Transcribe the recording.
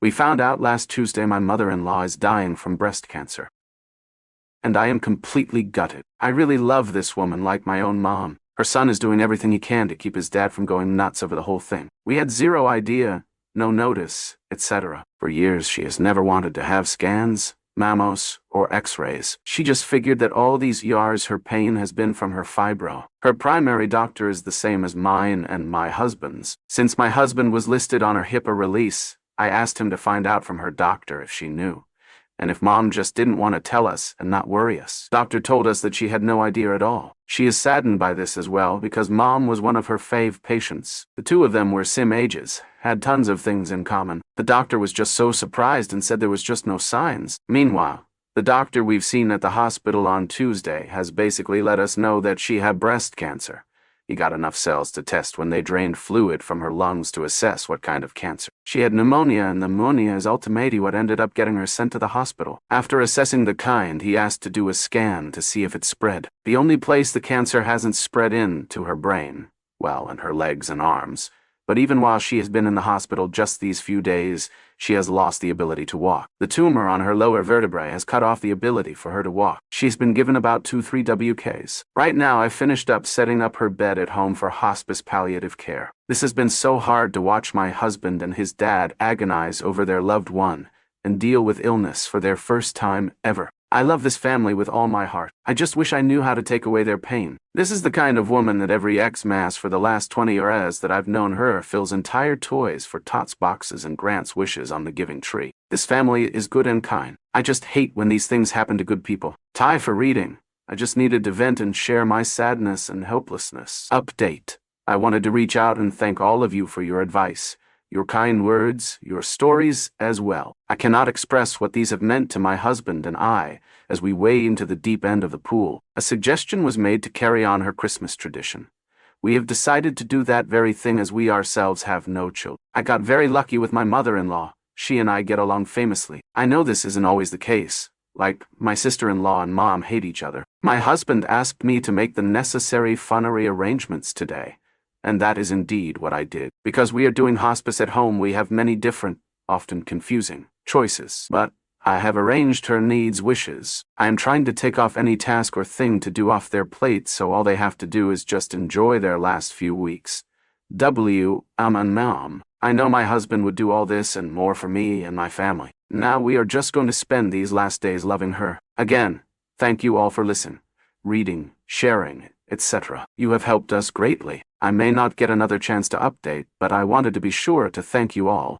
We found out last Tuesday my mother-in-law is dying from breast cancer. And I am completely gutted. I really love this woman like my own mom. Her son is doing everything he can to keep his dad from going nuts over the whole thing. We had zero idea, no notice, etc. For years she has never wanted to have scans, mammos, or x-rays. She just figured that all these years her pain has been from her fibro. Her primary doctor is the same as mine and my husband's. Since my husband was listed on her HIPAA release, I asked him to find out from her doctor if she knew. And if Mom just didn't want to tell us and not worry us. Doctor told us that she had no idea at all. She is saddened by this as well because Mom was one of her fave patients. The two of them were sim ages, had tons of things in common. The doctor was just so surprised and said there was just no signs. Meanwhile, the doctor we've seen at the hospital on Tuesday has basically let us know that she had breast cancer. He got enough cells to test when they drained fluid from her lungs to assess what kind of cancer. She had pneumonia, and pneumonia is ultimately what ended up getting her sent to the hospital. After assessing the kind, he asked to do a scan to see if it spread. The only place the cancer hasn't spread in to her brain, well, and her legs and arms. But even while she has been in the hospital just these few days, she has lost the ability to walk. The tumor on her lower vertebrae has cut off the ability for her to walk. She's been given about 2-3 WKs. Right now, I've finished up setting up her bed at home for hospice palliative care. This has been so hard to watch my husband and his dad agonize over their loved one and deal with illness for their first time ever. I love this family with all my heart. I just wish I knew how to take away their pain. This is the kind of woman that every Xmas for the last 20 years that I've known her fills entire toys for Tots boxes and grants wishes on the giving tree. This family is good and kind. I just hate when these things happen to good people. Tie for reading. I just needed to vent and share my sadness and helplessness. Update. I wanted to reach out and thank all of you for your advice, your kind words, your stories as well. I cannot express what these have meant to my husband and I as we wade into the deep end of the pool. A suggestion was made to carry on her Christmas tradition. We have decided to do that very thing as we ourselves have no children. I got very lucky with my mother-in-law. She and I get along famously. I know this isn't always the case. Like, my sister-in-law and mom hate each other. My husband asked me to make the necessary funnery arrangements today. And that is indeed what I did. Because we are doing hospice at home, we have many different, often confusing, choices. But I have arranged her needs, wishes. I am trying to take off any task or thing to do off their plate, so all they have to do is just enjoy their last few weeks. Mom. I know my husband would do all this and more for me and my family. Now we are just going to spend these last days loving her. Again, thank you all for listening, reading, sharing, etc. You have helped us greatly. I may not get another chance to update, but I wanted to be sure to thank you all.